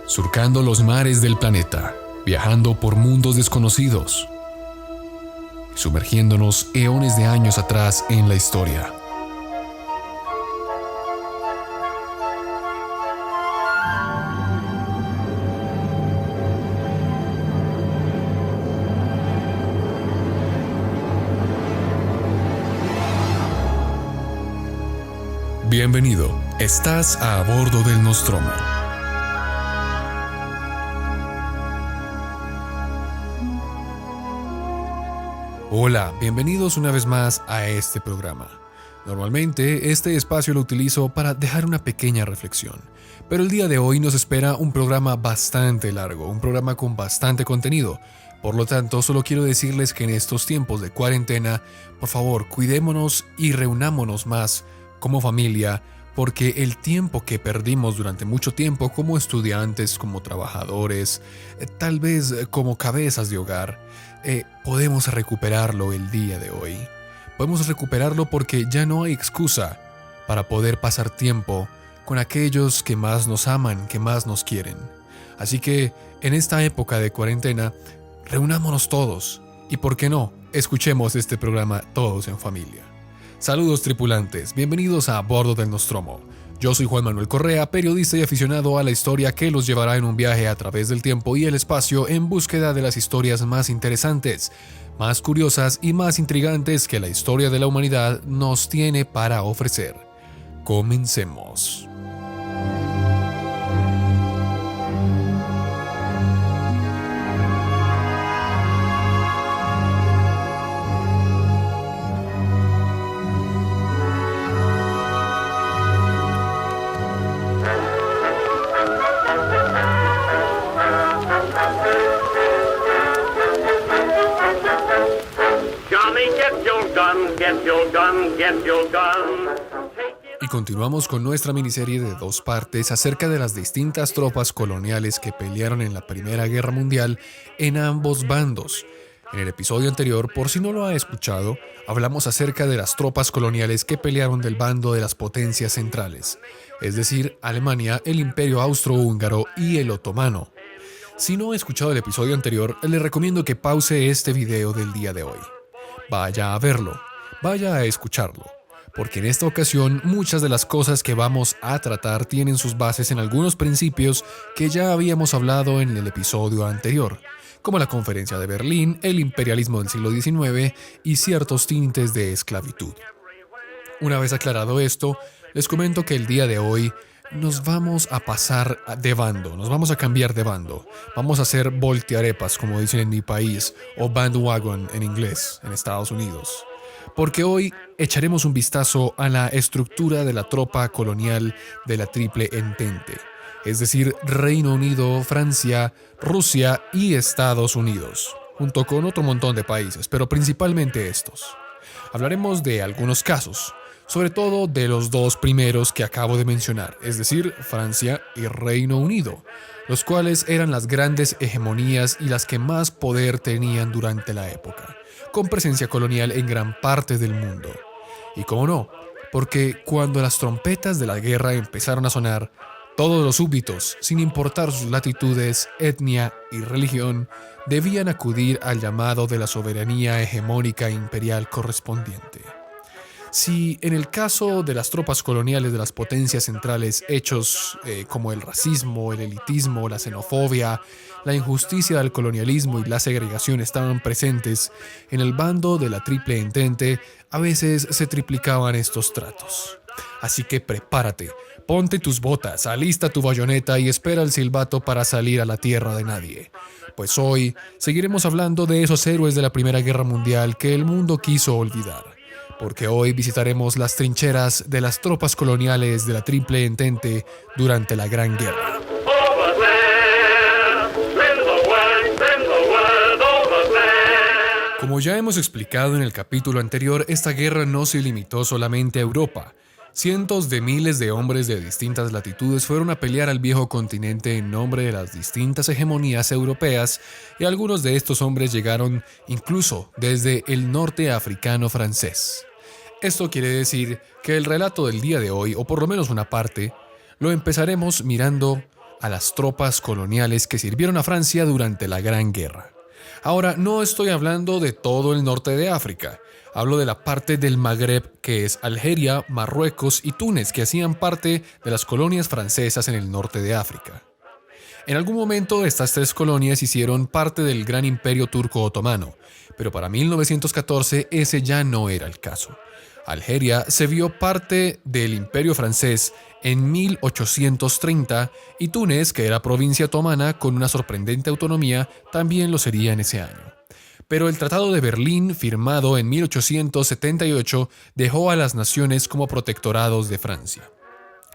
surcando los mares del planeta, viajando por mundos desconocidos, sumergiéndonos eones de años atrás en la historia. Bienvenido, estás a bordo del Nostromo. Hola, bienvenidos una vez más a este programa. Normalmente este espacio lo utilizo para dejar una pequeña reflexión, pero el día de hoy nos espera un programa bastante largo, un programa con bastante contenido. Por lo tanto, solo quiero decirles que en estos tiempos de cuarentena, por favor, cuidémonos y reunámonos más como familia, porque el tiempo que perdimos durante mucho tiempo como estudiantes, como trabajadores, tal vez como cabezas de hogar, podemos recuperarlo el día de hoy. Podemos recuperarlo porque ya no hay excusa para poder pasar tiempo con aquellos que más nos aman, que más nos quieren. Así que en esta época de cuarentena, reunámonos todos y, ¿por qué no?, escuchemos este programa todos en familia. Saludos tripulantes, bienvenidos a bordo del Nostromo. Yo soy Juan Manuel Correa, periodista y aficionado a la historia que los llevará en un viaje a través del tiempo y el espacio en búsqueda de las historias más interesantes, más curiosas y más intrigantes que la historia de la humanidad nos tiene para ofrecer. Comencemos. Y continuamos con nuestra miniserie de 2 partes acerca de las distintas tropas coloniales que pelearon en la Primera Guerra Mundial en ambos bandos. En el episodio anterior, por si no lo ha escuchado, hablamos acerca de las tropas coloniales que pelearon del bando de las potencias centrales, es decir, Alemania, el Imperio Austrohúngaro y el Otomano. Si no ha escuchado el episodio anterior, le recomiendo que pause este video del día de hoy. Vaya a verlo, vaya a escucharlo, porque en esta ocasión muchas de las cosas que vamos a tratar tienen sus bases en algunos principios que ya habíamos hablado en el episodio anterior, como la Conferencia de Berlín, el imperialismo del siglo XIX y ciertos tintes de esclavitud. Una vez aclarado esto, les comento que el día de hoy nos vamos a pasar de bando, nos vamos a cambiar de bando. Vamos a hacer voltearepas, como dicen en mi país, o bandwagon en inglés, en Estados Unidos. Porque hoy echaremos un vistazo a la estructura de la tropa colonial de la Triple Entente, es decir, Reino Unido, Francia, Rusia y Estados Unidos, junto con otro montón de países, pero principalmente estos. Hablaremos de algunos casos, sobre todo de los 2 primeros que acabo de mencionar, es decir, Francia y Reino Unido, los cuales eran las grandes hegemonías y las que más poder tenían durante la época, con presencia colonial en gran parte del mundo. Y cómo no, porque cuando las trompetas de la guerra empezaron a sonar, todos los súbditos, sin importar sus latitudes, etnia y religión, debían acudir al llamado de la soberanía hegemónica imperial correspondiente. Si en el caso de las tropas coloniales de las potencias centrales hechos como el racismo, el elitismo, la xenofobia, la injusticia del colonialismo y la segregación estaban presentes, en el bando de la Triple Entente a veces se triplicaban estos tratos. Así que prepárate, ponte tus botas, alista tu bayoneta y espera el silbato para salir a la tierra de nadie. Pues hoy seguiremos hablando de esos héroes de la Primera Guerra Mundial que el mundo quiso olvidar. Porque hoy visitaremos las trincheras de las tropas coloniales de la Triple Entente durante la Gran Guerra. Como ya hemos explicado en el capítulo anterior, esta guerra no se limitó solamente a Europa. Cientos de miles de hombres de distintas latitudes fueron a pelear al viejo continente en nombre de las distintas hegemonías europeas, y algunos de estos hombres llegaron incluso desde el norte africano francés. Esto quiere decir que el relato del día de hoy, o por lo menos una parte, lo empezaremos mirando a las tropas coloniales que sirvieron a Francia durante la Gran Guerra. Ahora, no estoy hablando de todo el norte de África, hablo de la parte del Magreb, que es Algeria, Marruecos y Túnez, que hacían parte de las colonias francesas en el norte de África. En algún momento estas tres colonias hicieron parte del gran imperio turco otomano, pero para 1914 ese ya no era el caso. Algeria se vio parte del imperio francés en 1830 y Túnez, que era provincia otomana con una sorprendente autonomía, también lo sería en ese año. Pero el Tratado de Berlín, firmado en 1878, dejó a las naciones como protectorados de Francia.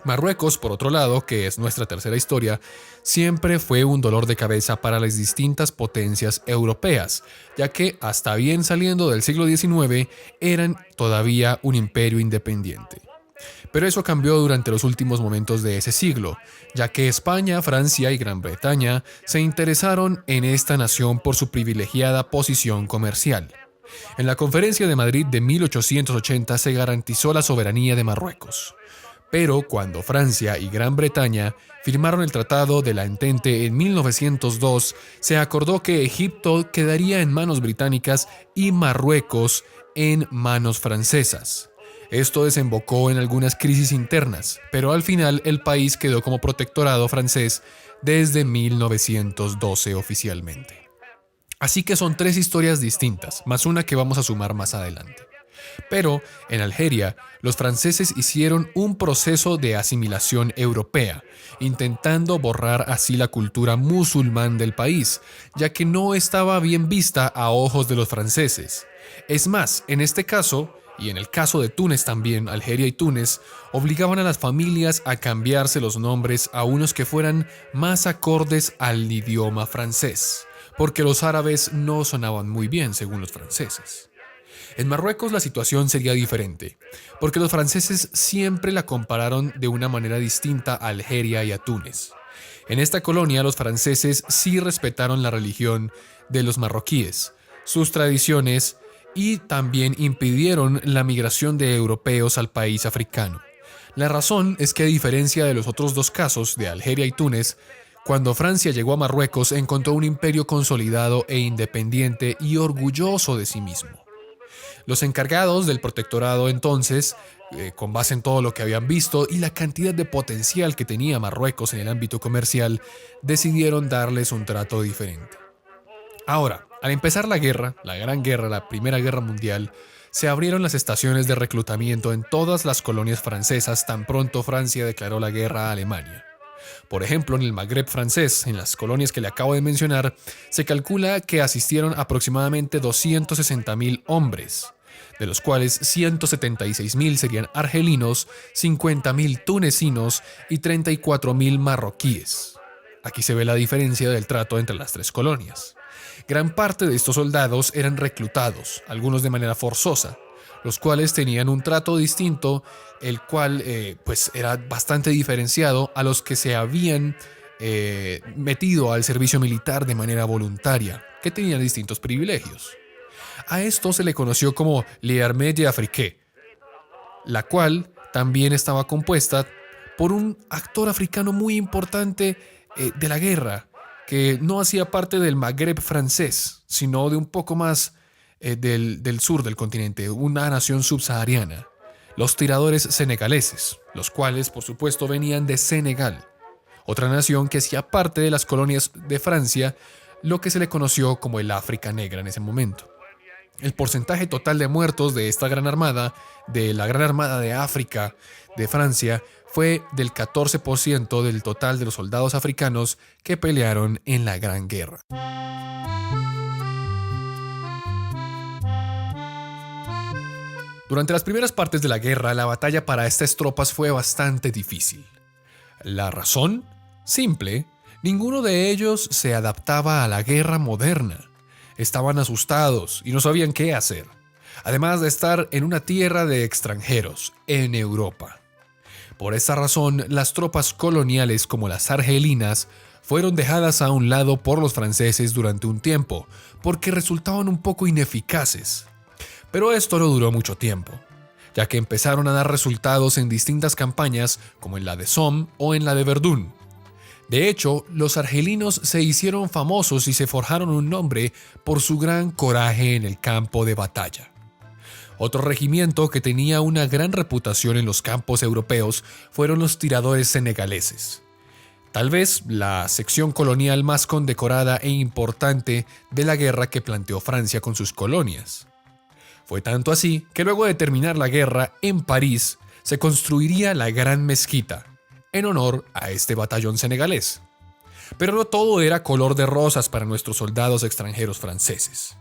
Marruecos, por otro lado, que es nuestra tercera historia, siempre fue un dolor de cabeza para las distintas potencias europeas, ya que hasta bien saliendo del siglo XIX eran todavía un imperio independiente. Pero eso cambió durante los últimos momentos de ese siglo, ya que España, Francia y Gran Bretaña se interesaron en esta nación por su privilegiada posición comercial. En la Conferencia de Madrid de 1880 se garantizó la soberanía de Marruecos. Pero cuando Francia y Gran Bretaña firmaron el Tratado de la Entente en 1902, se acordó que Egipto quedaría en manos británicas y Marruecos en manos francesas. Esto desembocó en algunas crisis internas, pero al final el país quedó como protectorado francés desde 1912 oficialmente. Así que son tres historias distintas, más una que vamos a sumar más adelante. Pero en Algeria, los franceses hicieron un proceso de asimilación europea, intentando borrar así la cultura musulmán del país, ya que no estaba bien vista a ojos de los franceses. Es más, en este caso, y en el caso de Túnez también, Algeria y Túnez, obligaban a las familias a cambiarse los nombres a unos que fueran más acordes al idioma francés, porque los árabes no sonaban muy bien según los franceses. En Marruecos la situación sería diferente, porque los franceses siempre la compararon de una manera distinta a Algeria y a Túnez. En esta colonia los franceses sí respetaron la religión de los marroquíes, sus tradiciones y también impidieron la migración de europeos al país africano. La razón es que a diferencia de los otros dos casos de Algeria y Túnez, cuando Francia llegó a Marruecos encontró un imperio consolidado e independiente y orgulloso de sí mismo. Los encargados del protectorado entonces, con base en todo lo que habían visto y la cantidad de potencial que tenía Marruecos en el ámbito comercial, decidieron darles un trato diferente. Ahora, al empezar la guerra, la Gran Guerra, la Primera Guerra Mundial, se abrieron las estaciones de reclutamiento en todas las colonias francesas tan pronto Francia declaró la guerra a Alemania. Por ejemplo, en el Magreb francés, en las colonias que le acabo de mencionar, se calcula que asistieron aproximadamente 260.000 hombres, de los cuales 176.000 serían argelinos, 50.000 tunecinos y 34.000 marroquíes. Aquí se ve la diferencia del trato entre las tres colonias. Gran parte de estos soldados eran reclutados, algunos de manera forzosa, los cuales tenían un trato distinto, el cual pues era bastante diferenciado a los que se habían metido al servicio militar de manera voluntaria, que tenían distintos privilegios. A esto se le conoció como l'Armée d'Afrique, la cual también estaba compuesta por un actor africano muy importante de la guerra, que no hacía parte del Magreb francés, sino de un poco más del sur del continente, una nación subsahariana, los tiradores senegaleses, los cuales por supuesto venían de Senegal, otra nación que hacía parte de las colonias de Francia, lo que se le conoció como el África Negra en ese momento. El porcentaje total de muertos de esta gran armada, de la Gran Armada de África de Francia, fue del 14% del total de los soldados africanos que pelearon en la Gran Guerra. Durante las primeras partes de la guerra, la batalla para estas tropas fue bastante difícil. ¿La razón? Simple, ninguno de ellos se adaptaba a la guerra moderna. Estaban asustados y no sabían qué hacer, además de estar en una tierra de extranjeros, en Europa. Por esta razón, las tropas coloniales como las argelinas fueron dejadas a un lado por los franceses durante un tiempo, porque resultaban un poco ineficaces. Pero esto no duró mucho tiempo, ya que empezaron a dar resultados en distintas campañas como en la de Somme o en la de Verdún. De hecho, los argelinos se hicieron famosos y se forjaron un nombre por su gran coraje en el campo de batalla. Otro regimiento que tenía una gran reputación en los campos europeos fueron los tiradores senegaleses. Tal vez la sección colonial más condecorada e importante de la guerra que planteó Francia con sus colonias. Fue tanto así que luego de terminar la guerra, en París se construiría la Gran Mezquita, en honor a este batallón senegalés. Pero no todo era color de rosas para nuestros soldados extranjeros franceses.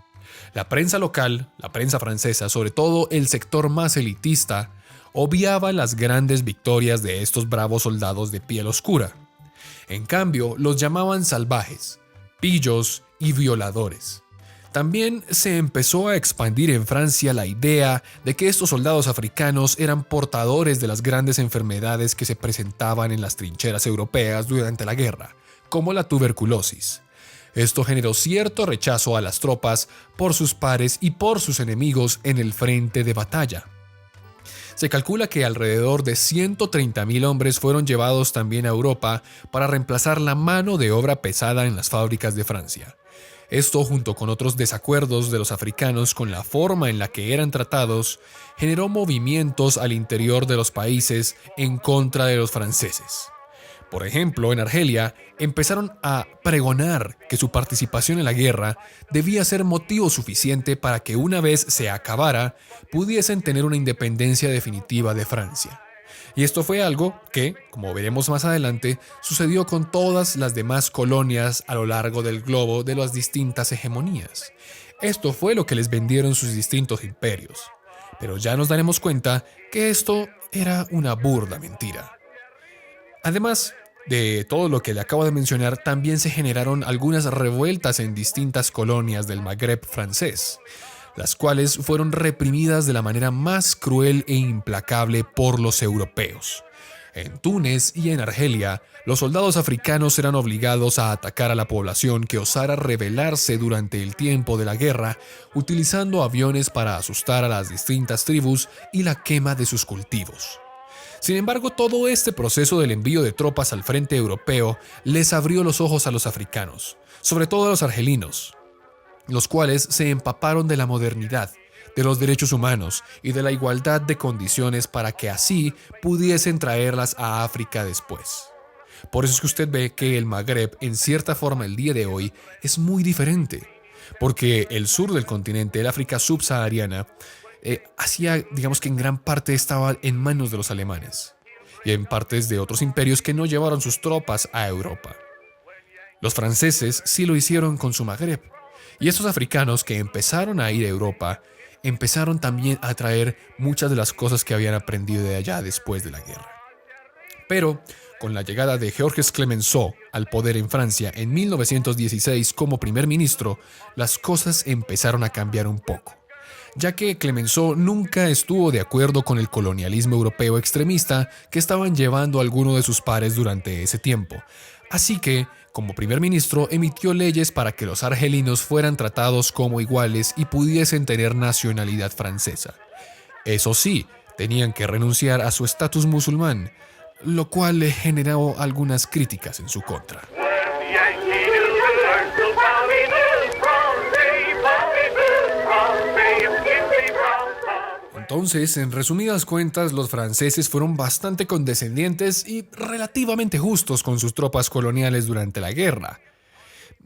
La prensa local, la prensa francesa, sobre todo el sector más elitista, obviaba las grandes victorias de estos bravos soldados de piel oscura. En cambio, los llamaban salvajes, pillos y violadores. También se empezó a expandir en Francia la idea de que estos soldados africanos eran portadores de las grandes enfermedades que se presentaban en las trincheras europeas durante la guerra, como la tuberculosis. Esto generó cierto rechazo a las tropas por sus pares y por sus enemigos en el frente de batalla. Se calcula que alrededor de 130.000 hombres fueron llevados también a Europa para reemplazar la mano de obra pesada en las fábricas de Francia. Esto, junto con otros desacuerdos de los africanos con la forma en la que eran tratados, generó movimientos al interior de los países en contra de los franceses. Por ejemplo, en Argelia empezaron a pregonar que su participación en la guerra debía ser motivo suficiente para que una vez se acabara, pudiesen tener una independencia definitiva de Francia. Y esto fue algo que, como veremos más adelante, sucedió con todas las demás colonias a lo largo del globo de las distintas hegemonías. Esto fue lo que les vendieron sus distintos imperios. Pero ya nos daremos cuenta que esto era una burda mentira. Además de todo lo que le acabo de mencionar, también se generaron algunas revueltas en distintas colonias del Magreb francés, las cuales fueron reprimidas de la manera más cruel e implacable por los europeos. En Túnez y en Argelia, los soldados africanos eran obligados a atacar a la población que osara rebelarse durante el tiempo de la guerra, utilizando aviones para asustar a las distintas tribus y la quema de sus cultivos. Sin embargo, todo este proceso del envío de tropas al frente europeo les abrió los ojos a los africanos, sobre todo a los argelinos, los cuales se empaparon de la modernidad, de los derechos humanos y de la igualdad de condiciones para que así pudiesen traerlas a África después. Por eso es que usted ve que el Magreb, en cierta forma el día de hoy, es muy diferente, porque el sur del continente, el África subsahariana, digamos que en gran parte estaba en manos de los alemanes y en partes de otros imperios que no llevaron sus tropas a Europa. Los franceses sí lo hicieron con su Magreb, y estos africanos que empezaron a ir a Europa empezaron también a traer muchas de las cosas que habían aprendido de allá después de la guerra. Pero con la llegada de Georges Clemenceau al poder en Francia en 1916 como primer ministro, las cosas empezaron a cambiar un poco, ya que Clemenceau nunca estuvo de acuerdo con el colonialismo europeo extremista que estaban llevando algunos de sus pares durante ese tiempo. Así que, como primer ministro, emitió leyes para que los argelinos fueran tratados como iguales y pudiesen tener nacionalidad francesa. Eso sí, tenían que renunciar a su estatus musulmán, lo cual le generó algunas críticas en su contra. Entonces, en resumidas cuentas, los franceses fueron bastante condescendientes y relativamente justos con sus tropas coloniales durante la guerra.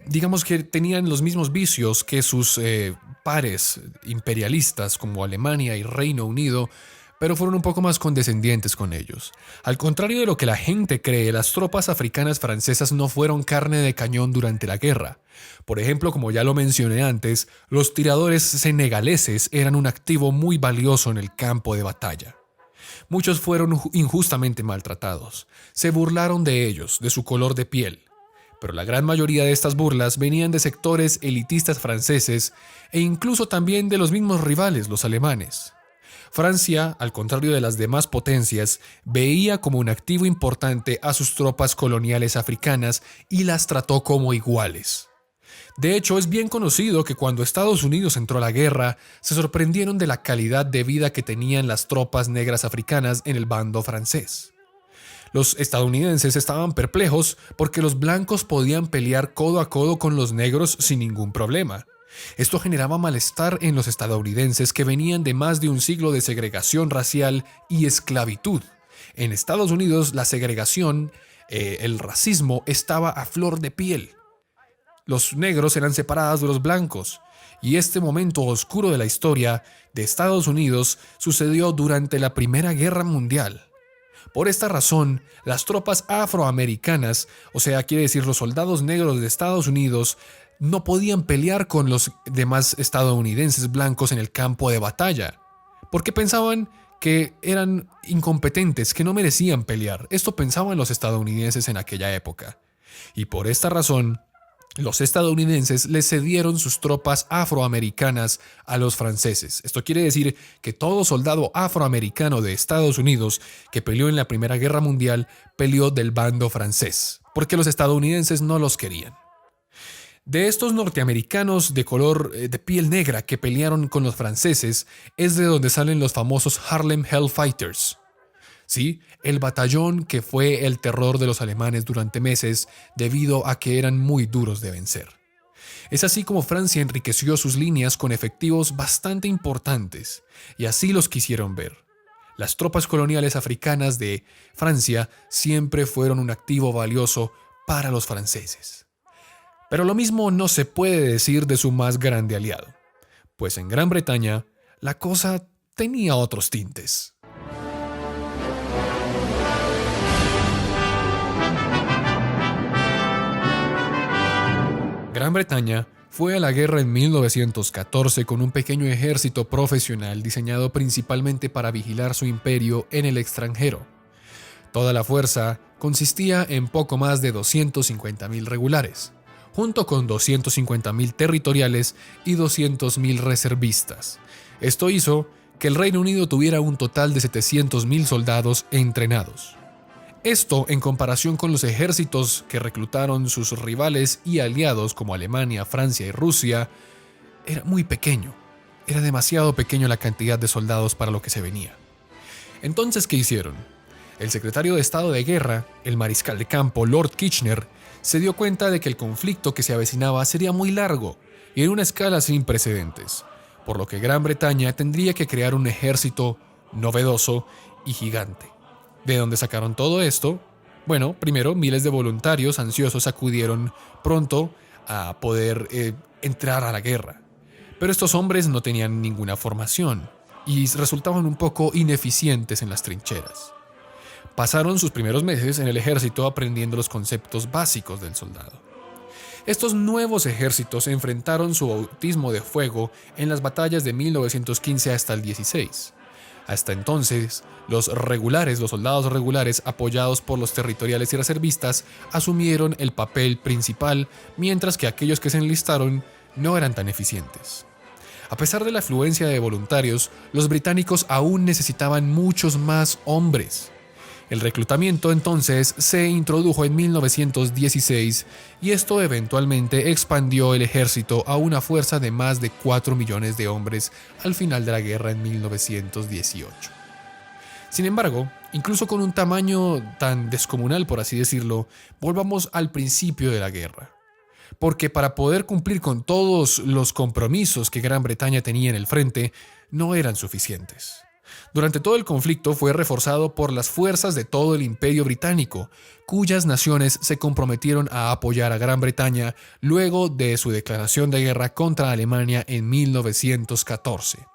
Digamos que tenían los mismos vicios que sus pares imperialistas como Alemania y Reino Unido, pero fueron un poco más condescendientes con ellos. Al contrario de lo que la gente cree, las tropas africanas francesas no fueron carne de cañón durante la guerra. Por ejemplo, como ya lo mencioné antes, los tiradores senegaleses eran un activo muy valioso en el campo de batalla. Muchos fueron injustamente maltratados. Se burlaron de ellos, de su color de piel. Pero la gran mayoría de estas burlas venían de sectores elitistas franceses e incluso también de los mismos rivales, los alemanes. Francia, al contrario de las demás potencias, veía como un activo importante a sus tropas coloniales africanas y las trató como iguales. De hecho, es bien conocido que cuando Estados Unidos entró a la guerra, se sorprendieron de la calidad de vida que tenían las tropas negras africanas en el bando francés. Los estadounidenses estaban perplejos porque los blancos podían pelear codo a codo con los negros sin ningún problema. Esto generaba malestar en los estadounidenses que venían de más de un siglo de segregación racial y esclavitud. En Estados Unidos la segregación, el racismo estaba a flor de piel. Los negros eran separados de los blancos. Y este momento oscuro de la historia de Estados Unidos sucedió durante la Primera Guerra Mundial. Por esta razón, las tropas afroamericanas, o sea, quiere decir los soldados negros de Estados Unidos, no podían pelear con los demás estadounidenses blancos en el campo de batalla, porque pensaban que eran incompetentes, que no merecían pelear. Esto pensaban los estadounidenses en aquella época. Y por esta razón, los estadounidenses les cedieron sus tropas afroamericanas a los franceses. Esto quiere decir que todo soldado afroamericano de Estados Unidos que peleó en la Primera Guerra Mundial peleó del bando francés, porque los estadounidenses no los querían. De estos norteamericanos de color de piel negra que pelearon con los franceses es de donde salen los famosos Harlem Hellfighters. Sí, el batallón que fue el terror de los alemanes durante meses debido a que eran muy duros de vencer. Es así como Francia enriqueció sus líneas con efectivos bastante importantes, y así los quisieron ver. Las tropas coloniales africanas de Francia siempre fueron un activo valioso para los franceses. Pero lo mismo no se puede decir de su más grande aliado, pues en Gran Bretaña la cosa tenía otros tintes. Gran Bretaña fue a la guerra en 1914 con un pequeño ejército profesional diseñado principalmente para vigilar su imperio en el extranjero. Toda la fuerza consistía en poco más de 250.000 regulares, junto con 250.000 territoriales y 200.000 reservistas. Esto hizo que el Reino Unido tuviera un total de 700.000 soldados entrenados. Esto, en comparación con los ejércitos que reclutaron sus rivales y aliados como Alemania, Francia y Rusia, era muy pequeño. Era demasiado pequeño la cantidad de soldados para lo que se venía. Entonces, ¿qué hicieron? El secretario de Estado de Guerra, el mariscal de campo Lord Kitchener, se dio cuenta de que el conflicto que se avecinaba sería muy largo y en una escala sin precedentes, por lo que Gran Bretaña tendría que crear un ejército novedoso y gigante. ¿De dónde sacaron todo esto? Bueno, primero, miles de voluntarios ansiosos acudieron pronto a poder entrar a la guerra. Pero estos hombres no tenían ninguna formación y resultaban un poco ineficientes en las trincheras. Pasaron sus primeros meses en el ejército aprendiendo los conceptos básicos del soldado. Estos nuevos ejércitos enfrentaron su bautismo de fuego en las batallas de 1915 hasta el 16. Hasta entonces, los soldados regulares, apoyados por los territoriales y reservistas, asumieron el papel principal, mientras que aquellos que se enlistaron no eran tan eficientes. A pesar de la afluencia de voluntarios, los británicos aún necesitaban muchos más hombres. El reclutamiento entonces se introdujo en 1916 y esto eventualmente expandió el ejército a una fuerza de más de 4 millones de hombres al final de la guerra en 1918. Sin embargo, incluso con un tamaño tan descomunal, por así decirlo, volvamos al principio de la guerra. Porque para poder cumplir con todos los compromisos que Gran Bretaña tenía en el frente, no eran suficientes. Durante todo el conflicto fue reforzado por las fuerzas de todo el Imperio Británico, cuyas naciones se comprometieron a apoyar a Gran Bretaña luego de su declaración de guerra contra Alemania en 1914.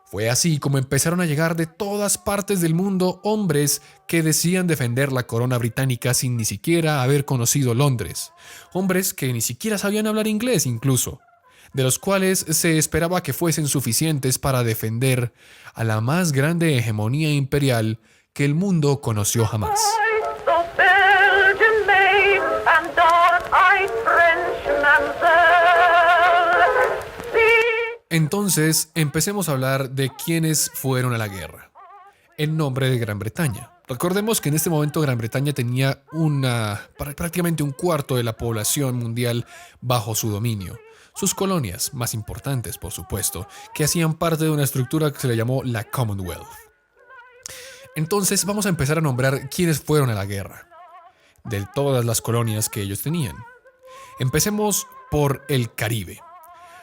Fue así como empezaron a llegar de todas partes del mundo hombres que decían defender la corona británica sin ni siquiera haber conocido Londres, hombres que ni siquiera sabían hablar inglés incluso, de los cuales se esperaba que fuesen suficientes para defender a la más grande hegemonía imperial que el mundo conoció jamás. Entonces, empecemos a hablar de quiénes fueron a la guerra, en nombre de Gran Bretaña. Recordemos que en este momento Gran Bretaña tenía prácticamente un cuarto de la población mundial bajo su dominio. Sus colonias más importantes, por supuesto, que hacían parte de una estructura que se le llamó la Commonwealth. Entonces vamos a empezar a nombrar quiénes fueron a la guerra, de todas las colonias que ellos tenían. Empecemos por el Caribe.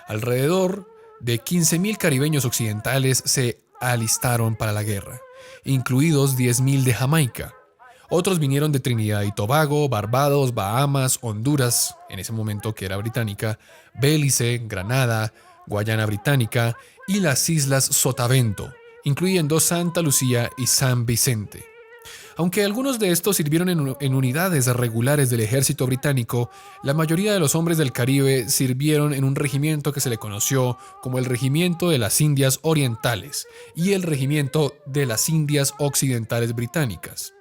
Alrededor de 15.000 caribeños occidentales se alistaron para la guerra, incluidos 10.000 de Jamaica. Otros vinieron de Trinidad y Tobago, Barbados, Bahamas, Honduras, en ese momento que era británica, Belice, Granada, Guayana Británica y las Islas Sotavento, incluyendo Santa Lucía y San Vicente. Aunque algunos de estos sirvieron en unidades regulares del ejército británico, la mayoría de los hombres del Caribe sirvieron en un regimiento que se le conoció como el Regimiento de las Indias Orientales y el Regimiento de las Indias Occidentales Británicas,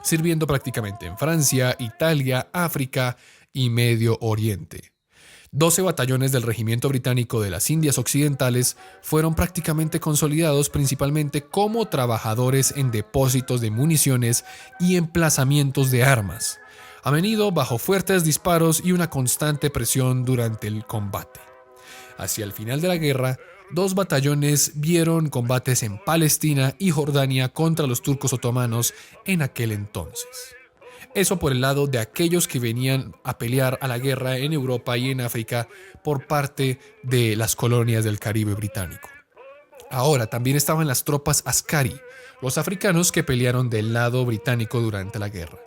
sirviendo prácticamente en Francia, Italia, África y Medio Oriente. 12 batallones del Regimiento Británico de las Indias Occidentales fueron prácticamente consolidados principalmente como trabajadores en depósitos de municiones y emplazamientos de armas, a menudo bajo fuertes disparos y una constante presión durante el combate. Hacia el final de la guerra, 2 batallones vieron combates en Palestina y Jordania contra los turcos otomanos en aquel entonces. Eso por el lado de aquellos que venían a pelear a la guerra en Europa y en África por parte de las colonias del Caribe británico. Ahora también estaban las tropas Askari, los africanos que pelearon del lado británico durante la guerra.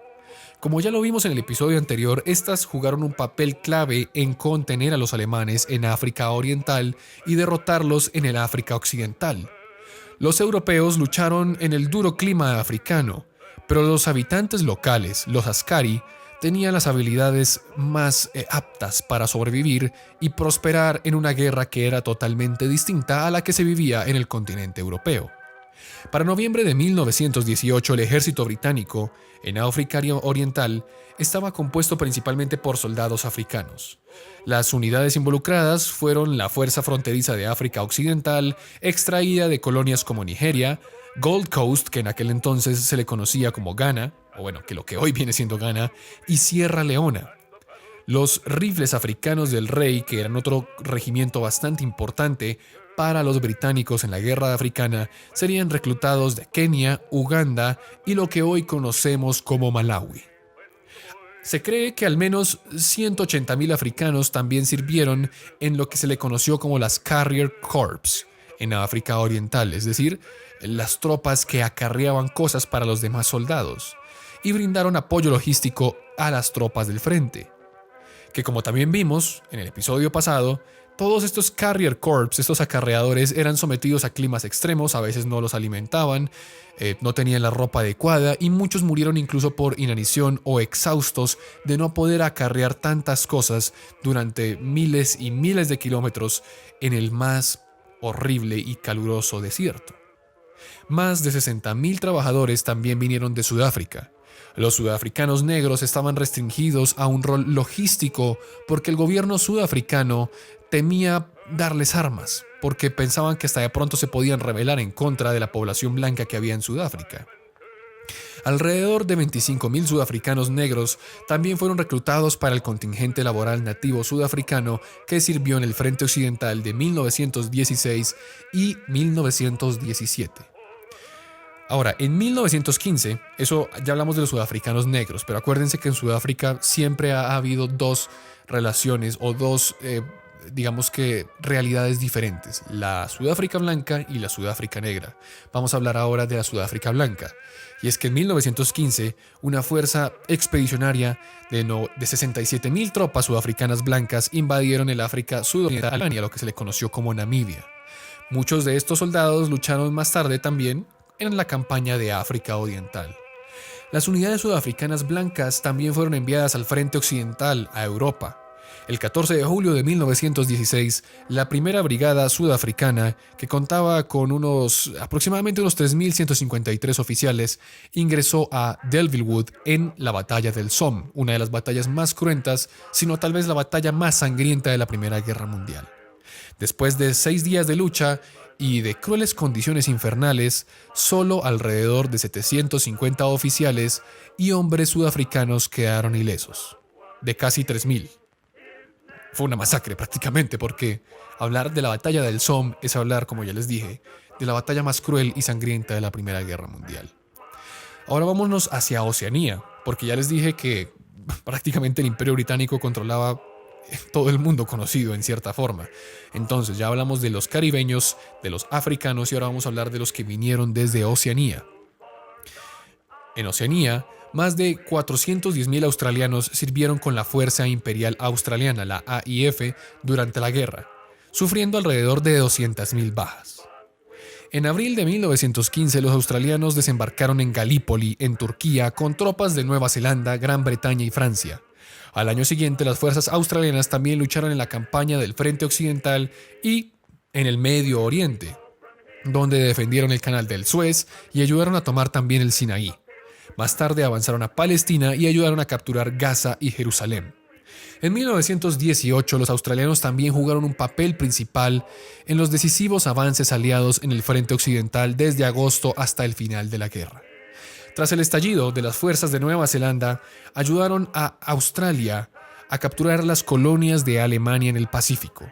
Como ya lo vimos en el episodio anterior, estas jugaron un papel clave en contener a los alemanes en África Oriental y derrotarlos en el África Occidental. Los europeos lucharon en el duro clima africano, pero los habitantes locales, los Askari, tenían las habilidades más aptas para sobrevivir y prosperar en una guerra que era totalmente distinta a la que se vivía en el continente europeo. Para noviembre de 1918, el ejército británico en África Oriental estaba compuesto principalmente por soldados africanos. Las unidades involucradas fueron la Fuerza Fronteriza de África Occidental, extraída de colonias como Nigeria, Gold Coast, que en aquel entonces se le conocía como Ghana, o bueno, que lo que hoy viene siendo Ghana, y Sierra Leona. Los rifles africanos del rey, que eran otro regimiento bastante importante para los británicos en la guerra africana, serían reclutados de Kenia, Uganda y lo que hoy conocemos como Malawi. Se cree que al menos 180.000 africanos también sirvieron en lo que se le conoció como las Carrier Corps en África Oriental, es decir, las tropas que acarreaban cosas para los demás soldados, y brindaron apoyo logístico a las tropas del frente. Que como también vimos en el episodio pasado, todos estos Carrier Corps, estos acarreadores, eran sometidos a climas extremos, a veces no los alimentaban, no tenían la ropa adecuada y muchos murieron incluso por inanición o exhaustos de no poder acarrear tantas cosas durante miles y miles de kilómetros en el más horrible y caluroso desierto. Más de 60.000 trabajadores también vinieron de Sudáfrica. Los sudafricanos negros estaban restringidos a un rol logístico porque el gobierno sudafricano temía darles armas, porque pensaban que hasta de pronto se podían rebelar en contra de la población blanca que había en Sudáfrica. Alrededor de 25.000 sudafricanos negros también fueron reclutados para el contingente laboral nativo sudafricano que sirvió en el Frente Occidental de 1916 y 1917. Ahora, en 1915, eso ya hablamos de los sudafricanos negros, pero acuérdense que en Sudáfrica siempre ha habido 2 relaciones o 2, digamos que realidades diferentes, la Sudáfrica blanca y la Sudáfrica negra. Vamos a hablar ahora de la Sudáfrica blanca. Y es que en 1915, una fuerza expedicionaria de 67.000 tropas sudafricanas blancas invadieron el África sudoriental, lo que se le conoció como Namibia. Muchos de estos soldados lucharon más tarde también en la campaña de África Oriental. Las unidades sudafricanas blancas también fueron enviadas al frente occidental, a Europa. El 14 de julio de 1916, la primera brigada sudafricana, que contaba con aproximadamente unos 3.153 oficiales, ingresó a Delvillewood en la batalla del Somme, una de las batallas más cruentas, sino tal vez la batalla más sangrienta de la Primera Guerra Mundial. Después de 6 días de lucha y de crueles condiciones infernales, solo alrededor de 750 oficiales y hombres sudafricanos quedaron ilesos, de casi 3.000. Fue una masacre prácticamente, porque hablar de la batalla del Somme es hablar, como ya les dije, de la batalla más cruel y sangrienta de la Primera Guerra Mundial. Ahora vámonos hacia Oceanía, porque ya les dije que prácticamente el Imperio Británico controlaba todo el mundo conocido en cierta forma. Entonces ya hablamos de los caribeños, de los africanos y ahora vamos a hablar de los que vinieron desde Oceanía. En Oceanía, más de 410.000 australianos sirvieron con la Fuerza Imperial Australiana, la AIF, durante la guerra, sufriendo alrededor de 200.000 bajas. En abril de 1915, los australianos desembarcaron en Galípoli, en Turquía, con tropas de Nueva Zelanda, Gran Bretaña y Francia. Al año siguiente, las fuerzas australianas también lucharon en la campaña del Frente Occidental y en el Medio Oriente, donde defendieron el Canal del Suez y ayudaron a tomar también el Sinaí. Más tarde avanzaron a Palestina y ayudaron a capturar Gaza y Jerusalén. En 1918, los australianos también jugaron un papel principal en los decisivos avances aliados en el frente occidental desde agosto hasta el final de la guerra. Tras el estallido de las fuerzas de Nueva Zelanda, ayudaron a Australia a capturar las colonias de Alemania en el Pacífico.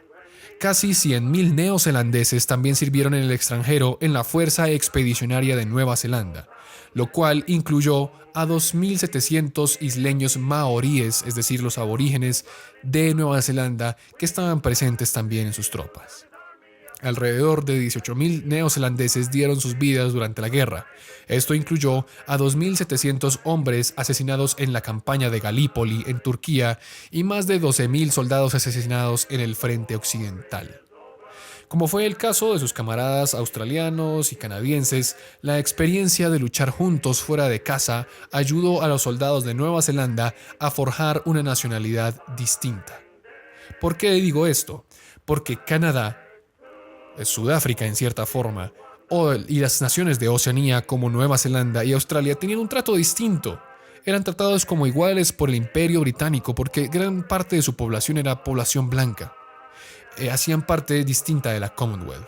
Casi 100.000 neozelandeses también sirvieron en el extranjero en la Fuerza Expedicionaria de Nueva Zelanda, lo cual incluyó a 2.700 isleños maoríes, es decir, los aborígenes de Nueva Zelanda, que estaban presentes también en sus tropas. Alrededor de 18.000 neozelandeses dieron sus vidas durante la guerra. Esto incluyó a 2.700 hombres asesinados en la campaña de Galípoli, en Turquía, y más de 12.000 soldados asesinados en el frente occidental. Como fue el caso de sus camaradas australianos y canadienses, la experiencia de luchar juntos fuera de casa ayudó a los soldados de Nueva Zelanda a forjar una nacionalidad distinta. ¿Por qué digo esto? Porque Canadá, Sudáfrica en cierta forma, y las naciones de Oceanía como Nueva Zelanda y Australia tenían un trato distinto. Eran tratados como iguales por el Imperio Británico porque gran parte de su población era población blanca. Hacían parte distinta de la Commonwealth.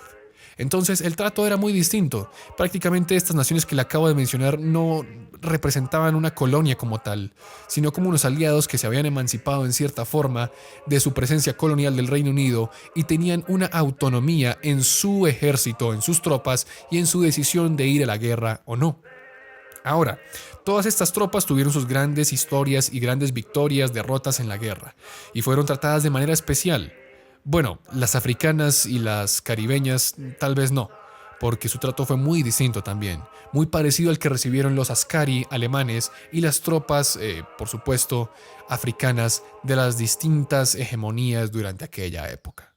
Entonces el trato era muy distinto. Prácticamente estas naciones que le acabo de mencionar no representaban una colonia como tal, sino como unos aliados que se habían emancipado en cierta forma de su presencia colonial del Reino Unido y tenían una autonomía en su ejército, en sus tropas y en su decisión de ir a la guerra o no. Ahora, todas estas tropas tuvieron sus grandes historias y grandes victorias, derrotas en la guerra, y fueron tratadas de manera especial. Bueno, las africanas y las caribeñas tal vez no, porque su trato fue muy distinto también, muy parecido al que recibieron los askari alemanes y las tropas, por supuesto, africanas de las distintas hegemonías durante aquella época.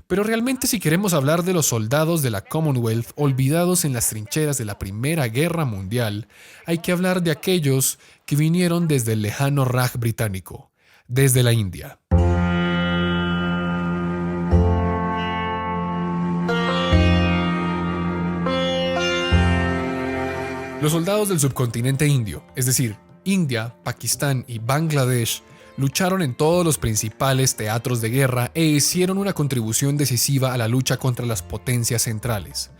Pero realmente si queremos hablar de los soldados de la Commonwealth olvidados en las trincheras de la Primera Guerra Mundial, hay que hablar de aquellos que vinieron desde el lejano Raj británico, desde la India. Los soldados del subcontinente indio, es decir, India, Pakistán y Bangladesh, lucharon en todos los principales teatros de guerra e hicieron una contribución decisiva a la lucha contra las potencias centrales.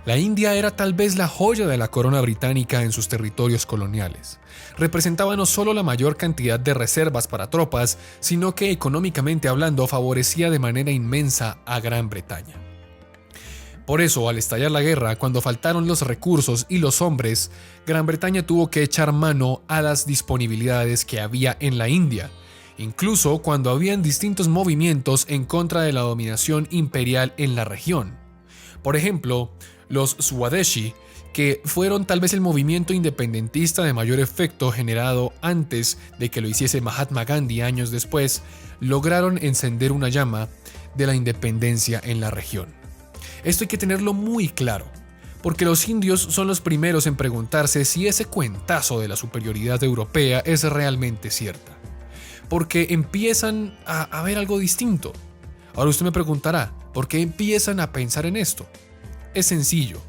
La India era tal vez la joya de la corona británica en sus territorios coloniales. Representaba no solo la mayor cantidad de reservas para tropas, sino que económicamente hablando favorecía de manera inmensa a Gran Bretaña. Por eso, al estallar la guerra, cuando faltaron los recursos y los hombres, Gran Bretaña tuvo que echar mano a las disponibilidades que había en la India, incluso cuando habían distintos movimientos en contra de la dominación imperial en la región. Por ejemplo, los Swadeshi, que fueron tal vez el movimiento independentista de mayor efecto generado antes de que lo hiciese Mahatma Gandhi años después, lograron encender una llama de la independencia en la región. Esto hay que tenerlo muy claro, porque los indios son los primeros en preguntarse si ese cuentazo de la superioridad europea es realmente cierta, porque empiezan a ver algo distinto. Ahora usted me preguntará, ¿por qué empiezan a pensar en esto? Es sencillo,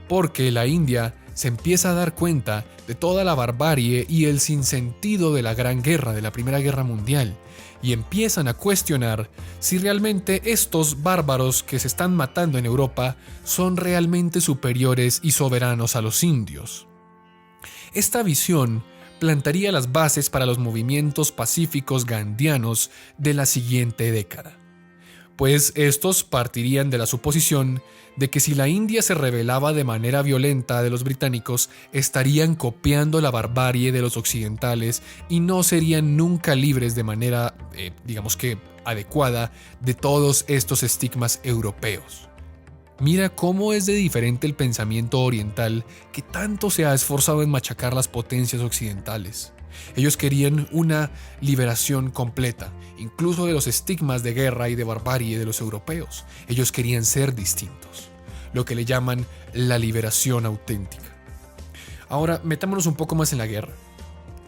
porque la India se empieza a dar cuenta de toda la barbarie y el sinsentido de la Gran Guerra, de la Primera Guerra Mundial, y empiezan a cuestionar si realmente estos bárbaros que se están matando en Europa son realmente superiores y soberanos a los indios. Esta visión plantaría las bases para los movimientos pacíficos gandhianos de la siguiente década. pues estos partirían de la suposición de que si la India se rebelaba de manera violenta de los británicos, estarían copiando la barbarie de los occidentales y no serían nunca libres de manera, digamos que, adecuada de todos estos estigmas europeos. Mira cómo es de diferente el pensamiento oriental que tanto se ha esforzado en machacar las potencias occidentales. Ellos querían una liberación completa, incluso de los estigmas de guerra y de barbarie de los europeos. Ellos querían ser distintos, lo que le llaman la liberación auténtica. Ahora, metámonos un poco más en la guerra.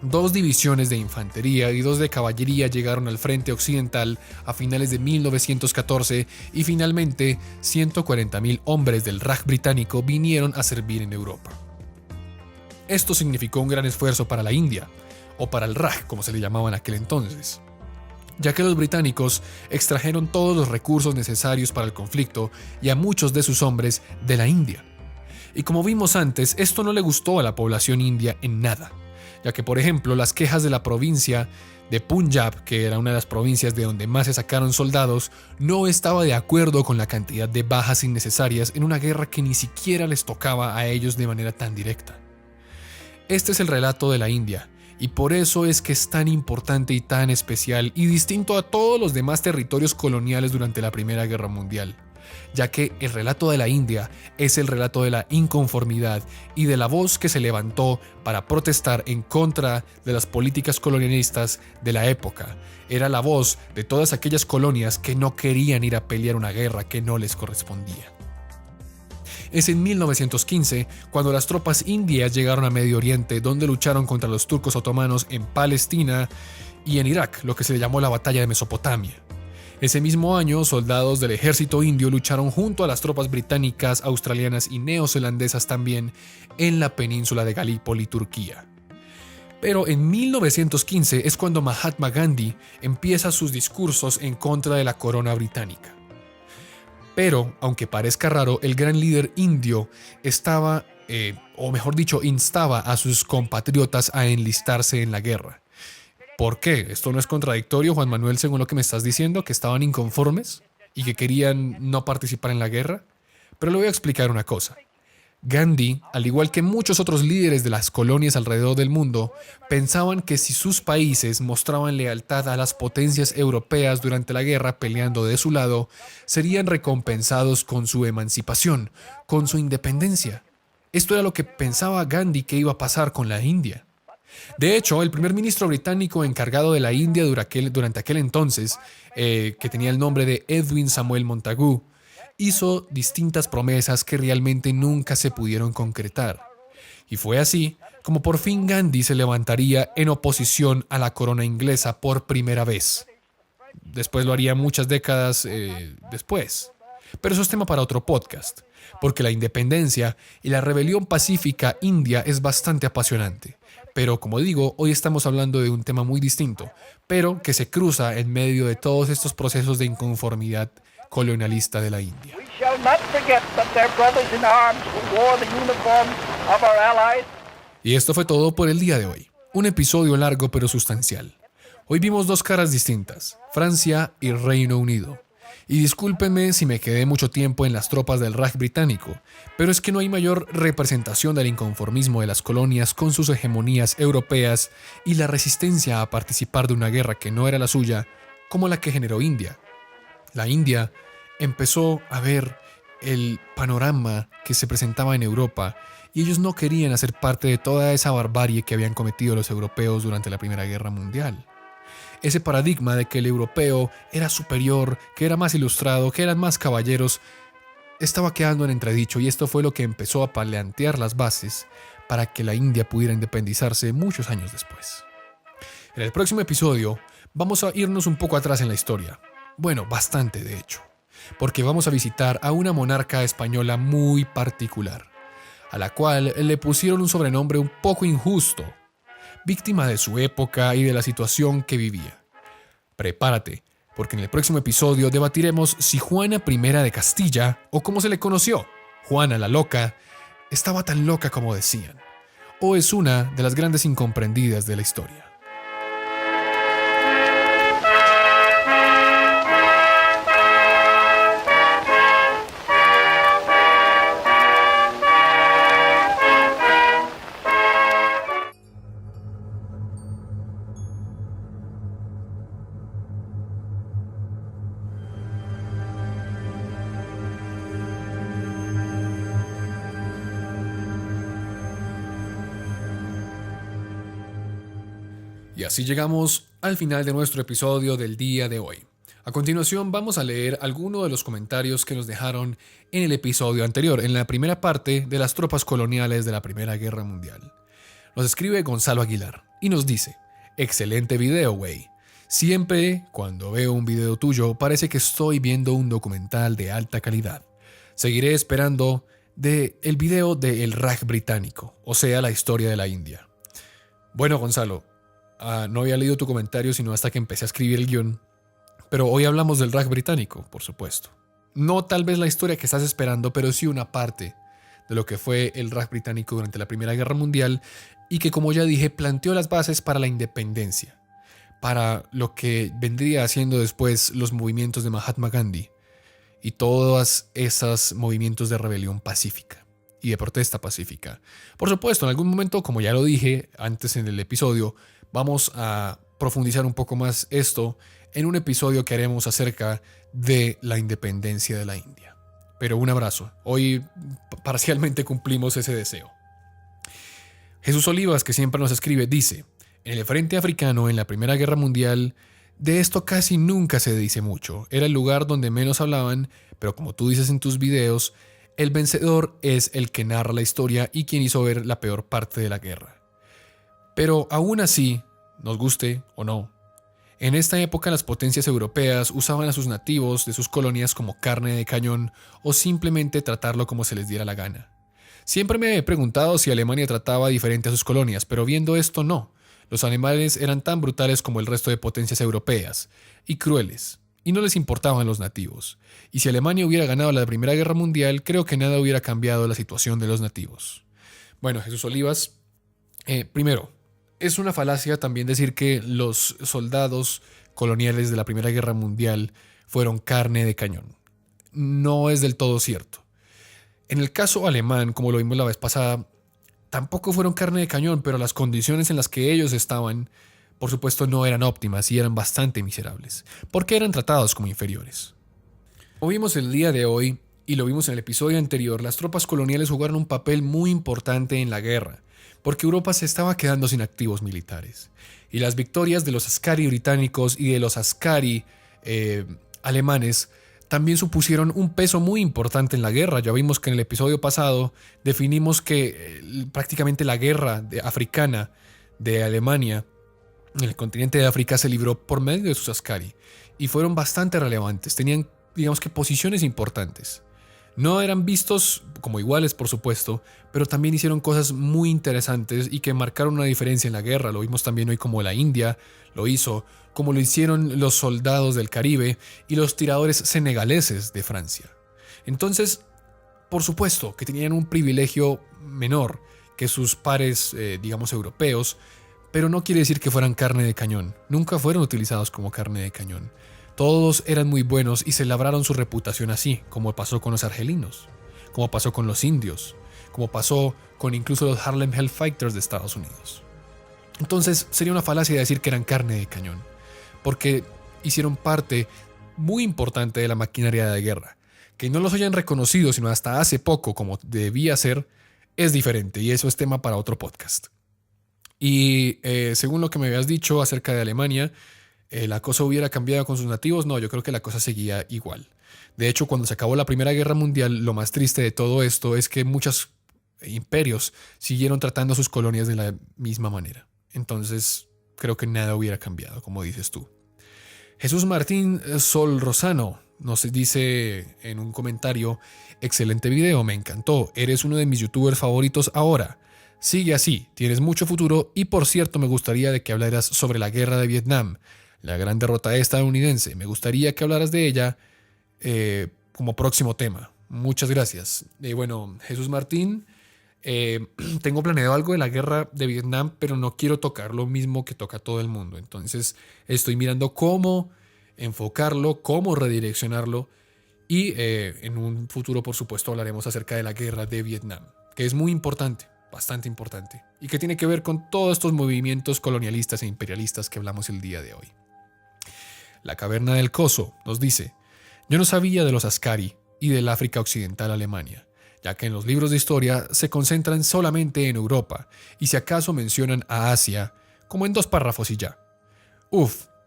2 divisiones de infantería y 2 de caballería llegaron al frente occidental a finales de 1914 y finalmente 140.000 hombres del Raj británico vinieron a servir en Europa. Esto significó un gran esfuerzo para la India, o para el Raj, como se le llamaba en aquel entonces, ya que los británicos extrajeron todos los recursos necesarios para el conflicto y a muchos de sus hombres de la India. Y como vimos antes, esto no le gustó a la población india en nada, ya que por ejemplo las quejas de la provincia de Punjab, que era una de las provincias de donde más se sacaron soldados, no estaba de acuerdo con la cantidad de bajas innecesarias en una guerra que ni siquiera les tocaba a ellos de manera tan directa. Este es el relato de la India, y por eso es que es tan importante y tan especial y distinto a todos los demás territorios coloniales durante la Primera Guerra Mundial, ya que el relato de la India es el relato de la inconformidad y de la voz que se levantó para protestar en contra de las políticas colonialistas de la época. Era la voz de todas aquellas colonias que no querían ir a pelear una guerra que no les correspondía. Es en 1915 cuando las tropas indias llegaron a Medio Oriente, donde lucharon contra los turcos otomanos en Palestina y en Irak, lo que se le llamó la Batalla de Mesopotamia. Ese mismo año, soldados del ejército indio lucharon junto a las tropas británicas, australianas y neozelandesas también en la península de Galípoli, Turquía. Pero en 1915 es cuando Mahatma Gandhi empieza sus discursos en contra de la corona británica. Pero, aunque parezca raro, el gran líder indio estaba, o mejor dicho, instaba a sus compatriotas a enlistarse en la guerra. ¿Por qué? ¿Esto no es contradictorio, Juan Manuel, según lo que me estás diciendo, que estaban inconformes y que querían no participar en la guerra? Pero le voy a explicar una cosa. Gandhi, al igual que muchos otros líderes de las colonias alrededor del mundo, pensaban que si sus países mostraban lealtad a las potencias europeas durante la guerra peleando de su lado, serían recompensados con su emancipación, con su independencia. Esto era lo que pensaba Gandhi que iba a pasar con la India. De hecho, el primer ministro británico encargado de la India durante aquel entonces, que tenía el nombre de Edwin Samuel Montagu, hizo distintas promesas que realmente nunca se pudieron concretar. Y fue así como por fin Gandhi se levantaría en oposición a la corona inglesa por primera vez. Después lo haría muchas décadas después. Pero eso es tema para otro podcast, porque la independencia y la rebelión pacífica india es bastante apasionante. Pero como digo, hoy estamos hablando de un tema muy distinto, pero que se cruza en medio de todos estos procesos de inconformidad colonialista de la India. Y esto fue todo por el día de hoy. Un episodio largo pero sustancial. Hoy vimos 2 caras distintas, Francia y Reino Unido. Y discúlpenme si me quedé mucho tiempo en las tropas del Raj británico, pero es que no hay mayor representación del inconformismo de las colonias con sus hegemonías europeas y la resistencia a participar de una guerra que no era la suya, como la que generó India. La India empezó a ver el panorama que se presentaba en Europa y ellos no querían hacer parte de toda esa barbarie que habían cometido los europeos durante la Primera Guerra Mundial. Ese paradigma de que el europeo era superior, que era más ilustrado, que eran más caballeros, estaba quedando en entredicho y esto fue lo que empezó a plantear las bases para que la India pudiera independizarse muchos años después. En el próximo episodio vamos a irnos un poco atrás en la historia. Bueno, bastante de hecho, porque vamos a visitar a una monarca española muy particular, a la cual le pusieron un sobrenombre un poco injusto, víctima de su época y de la situación que vivía. Prepárate, porque en el próximo episodio debatiremos si Juana I de Castilla, o como se le conoció, Juana la Loca, estaba tan loca como decían, o es una de las grandes incomprendidas de la historia. Y así llegamos al final de nuestro episodio del día de hoy. A continuación vamos a leer algunos de los comentarios que nos dejaron en el episodio anterior, en la primera parte de las tropas coloniales de la Primera Guerra Mundial. Nos escribe Gonzalo Aguilar y nos dice: excelente video, güey. Siempre cuando veo un video tuyo parece que estoy viendo un documental de alta calidad. Seguiré esperando el video del Raj británico, o sea, la historia de la India. Bueno, Gonzalo, no había leído tu comentario sino hasta que empecé a escribir el guión, pero hoy hablamos del Raj británico, por supuesto. No tal vez la historia que estás esperando, pero sí una parte de lo que fue el Raj británico durante la Primera Guerra Mundial y que, como ya dije, planteó las bases para la independencia, para lo que vendría haciendo después los movimientos de Mahatma Gandhi y todos esos movimientos de rebelión pacífica y de protesta pacífica. Por supuesto, en algún momento, como ya lo dije antes en el episodio, vamos a profundizar un poco más esto en un episodio que haremos acerca de la independencia de la India. Pero un abrazo. Hoy parcialmente cumplimos ese deseo. Jesús Olivas, que siempre nos escribe, dice: en el frente africano, en la Primera Guerra Mundial, de esto casi nunca se dice mucho. Era el lugar donde menos hablaban, pero como tú dices en tus videos, el vencedor es el que narra la historia y quien hizo ver la peor parte de la guerra. Pero aún así, nos guste o no, en esta época las potencias europeas usaban a sus nativos de sus colonias como carne de cañón o simplemente tratarlo como se les diera la gana. Siempre me he preguntado si Alemania trataba diferente a sus colonias, pero viendo esto no. Los alemanes eran tan brutales como el resto de potencias europeas, y crueles, y no les importaban los nativos. Y si Alemania hubiera ganado la Primera Guerra Mundial, creo que nada hubiera cambiado la situación de los nativos. Bueno, Jesús Olivas, primero, es una falacia también decir que los soldados coloniales de la Primera Guerra Mundial fueron carne de cañón. No es del todo cierto. En el caso alemán, como lo vimos la vez pasada, tampoco fueron carne de cañón, pero las condiciones en las que ellos estaban, por supuesto, no eran óptimas y eran bastante miserables, porque eran tratados como inferiores. Como vimos el día de hoy, y lo vimos en el episodio anterior, las tropas coloniales jugaron un papel muy importante en la guerra, porque Europa se estaba quedando sin activos militares. Y las victorias de los askari británicos y de los askari alemanes también supusieron un peso muy importante en la guerra. Ya vimos que en el episodio pasado definimos que prácticamente la guerra africana de Alemania en el continente de África se libró por medio de sus askari y fueron bastante relevantes, tenían, digamos que, posiciones importantes. No eran vistos como iguales, por supuesto, pero también hicieron cosas muy interesantes y que marcaron una diferencia en la guerra. Lo vimos también hoy como la India lo hizo, como lo hicieron los soldados del Caribe y los tiradores senegaleses de Francia. Entonces, por supuesto que tenían un privilegio menor que sus pares, digamos, europeos, pero no quiere decir que fueran carne de cañón. Nunca fueron utilizados como carne de cañón. Todos eran muy buenos y se labraron su reputación así, como pasó con los argelinos, como pasó con los indios, como pasó con incluso los Harlem Hellfighters de Estados Unidos. Entonces sería una falacia decir que eran carne de cañón, porque hicieron parte muy importante de la maquinaria de guerra. Que no los hayan reconocido sino hasta hace poco como debía ser, es diferente y eso es tema para otro podcast. Y según lo que me habías dicho acerca de Alemania, ¿la cosa hubiera cambiado con sus nativos? No, yo creo que la cosa seguía igual. De hecho, cuando se acabó la Primera Guerra Mundial, lo más triste de todo esto es que muchos imperios siguieron tratando a sus colonias de la misma manera. Entonces, creo que nada hubiera cambiado, como dices tú. Jesús Martín Sol Rosano nos dice en un comentario: excelente video, me encantó, eres uno de mis youtubers favoritos ahora. Sigue así, tienes mucho futuro y por cierto me gustaría de que hablaras sobre la guerra de Vietnam, la gran derrota estadounidense. Me gustaría que hablaras de ella como próximo tema. Muchas gracias. Bueno, Jesús Martín, tengo planeado algo de la guerra de Vietnam, pero no quiero tocar lo mismo que toca todo el mundo. Entonces estoy mirando cómo enfocarlo, cómo redireccionarlo y en un futuro, por supuesto, hablaremos acerca de la guerra de Vietnam, que es muy importante. Bastante importante, y que tiene que ver con todos estos movimientos colonialistas e imperialistas que hablamos el día de hoy. La Caverna del Coso nos dice: yo no sabía de los askari y del África Occidental Alemania, ya que en los libros de historia se concentran solamente en Europa, y si acaso mencionan a Asia como en 2 párrafos y ya.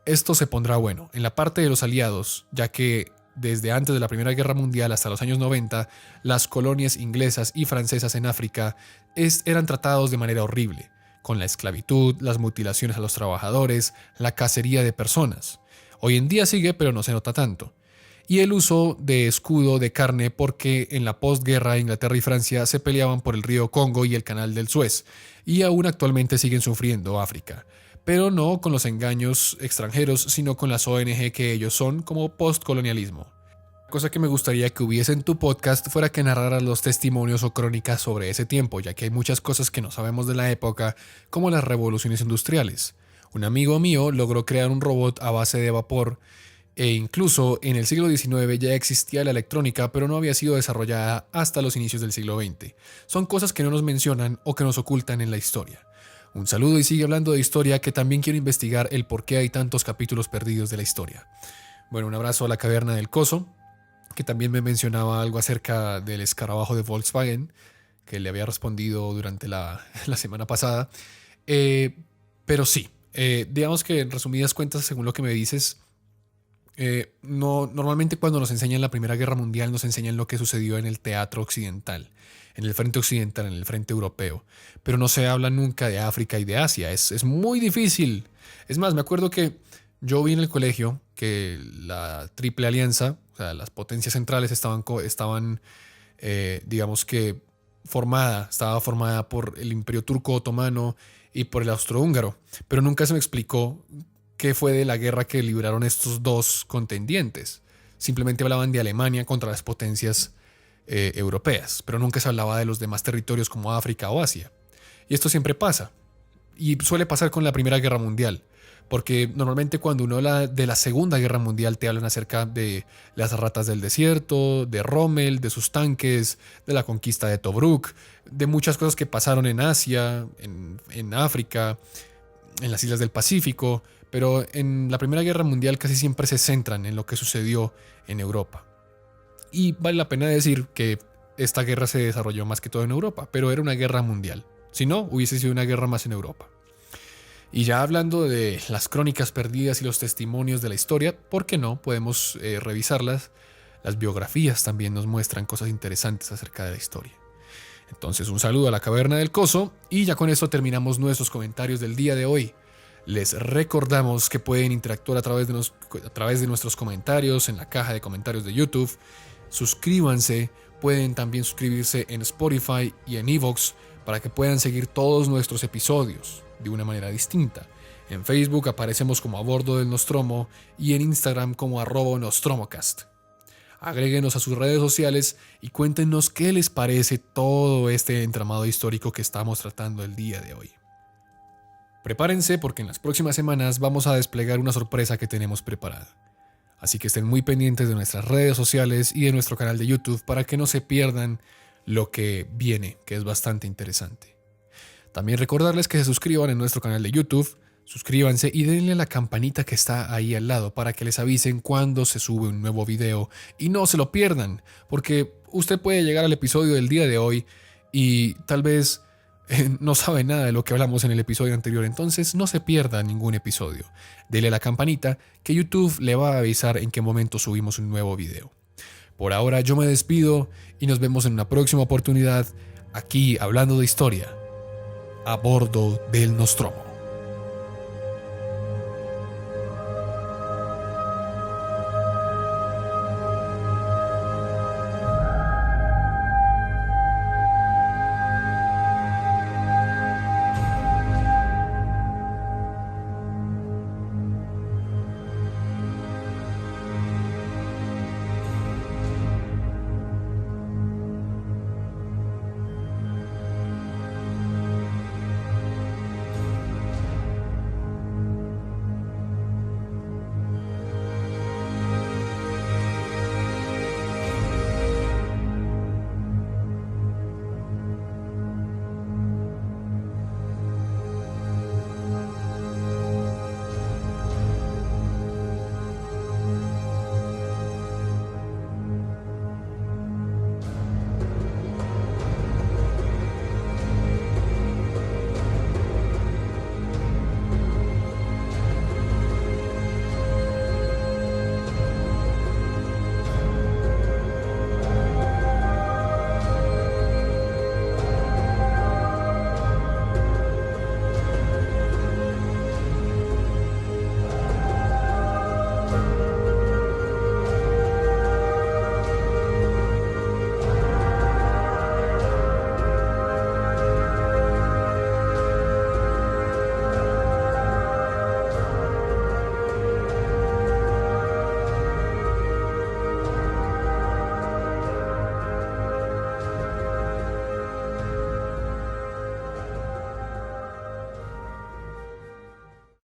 Esto se pondrá bueno en la parte de los aliados, ya que desde antes de la Primera Guerra Mundial hasta los años 90, las colonias inglesas y francesas en África eran tratados de manera horrible, con la esclavitud, las mutilaciones a los trabajadores, la cacería de personas. Hoy en día sigue, pero no se nota tanto. Y el uso de escudo de carne porque en la postguerra Inglaterra y Francia se peleaban por el río Congo y el canal del Suez, y aún actualmente siguen sufriendo África. Pero no con los engaños extranjeros, sino con las ONG que ellos son, como postcolonialismo. Cosa que me gustaría que hubiese en tu podcast fuera que narraras los testimonios o crónicas sobre ese tiempo, ya que hay muchas cosas que no sabemos de la época, como las revoluciones industriales. Un amigo mío logró crear un robot a base de vapor, e incluso en el siglo XIX ya existía la electrónica, pero no había sido desarrollada hasta los inicios del siglo XX. Son cosas que no nos mencionan o que nos ocultan en la historia. Un saludo y sigue hablando de historia, que también quiero investigar el por qué hay tantos capítulos perdidos de la historia. Bueno, un abrazo a la caverna del Coso, que también me mencionaba algo acerca del escarabajo de Volkswagen, que le había respondido durante la semana pasada. Pero sí, digamos que en resumidas cuentas, según lo que me dices, normalmente cuando nos enseñan la Primera Guerra Mundial nos enseñan lo que sucedió en el teatro occidental, en el frente occidental, en el frente europeo, pero no se habla nunca de África y de Asia. Es muy difícil. Es más, me acuerdo que yo vi en el colegio que la Triple Alianza, o sea, las potencias centrales estaban digamos que estaba formada por el Imperio Turco Otomano y por el Austrohúngaro, pero nunca se me explicó qué fue de la guerra que libraron estos dos contendientes. Simplemente hablaban de Alemania contra las potencias europeas, pero nunca se hablaba de los demás territorios como África o Asia. Y esto siempre pasa, y suele pasar con la Primera Guerra Mundial, porque normalmente cuando uno habla de la Segunda Guerra Mundial te hablan acerca de las ratas del desierto, de Rommel, de sus tanques, de la conquista de Tobruk, de muchas cosas que pasaron en Asia, en África, en las islas del Pacífico, pero en la Primera Guerra Mundial casi siempre se centran en lo que sucedió en Europa. Y vale la pena decir que esta guerra se desarrolló más que todo en Europa, pero era una guerra mundial. Si no, hubiese sido una guerra más en Europa. Y ya hablando de las crónicas perdidas y los testimonios de la historia, ¿por qué no? Podemos revisarlas. Las biografías también nos muestran cosas interesantes acerca de la historia. Entonces, un saludo a la Caverna del Coso, y ya con eso terminamos nuestros comentarios del día de hoy. Les recordamos que pueden interactuar a través de nuestros comentarios en la caja de comentarios de YouTube. Suscríbanse, pueden también suscribirse en Spotify y en Evox para que puedan seguir todos nuestros episodios de una manera distinta. En Facebook aparecemos como A Bordo del Nostromo y en Instagram como @nostromocast. Agréguenos a sus redes sociales y cuéntenos qué les parece todo este entramado histórico que estamos tratando el día de hoy. Prepárense porque en las próximas semanas vamos a desplegar una sorpresa que tenemos preparada. Así que estén muy pendientes de nuestras redes sociales y de nuestro canal de YouTube para que no se pierdan lo que viene, que es bastante interesante. También recordarles que se suscriban en nuestro canal de YouTube, suscríbanse y denle a la campanita que está ahí al lado para que les avisen cuando se sube un nuevo video y no se lo pierdan, porque usted puede llegar al episodio del día de hoy y tal vez no sabe nada de lo que hablamos en el episodio anterior, entonces no se pierda ningún episodio. Dele a la campanita que YouTube le va a avisar en qué momento subimos un nuevo video. Por ahora yo me despido y nos vemos en una próxima oportunidad aquí hablando de historia a bordo del Nostromo.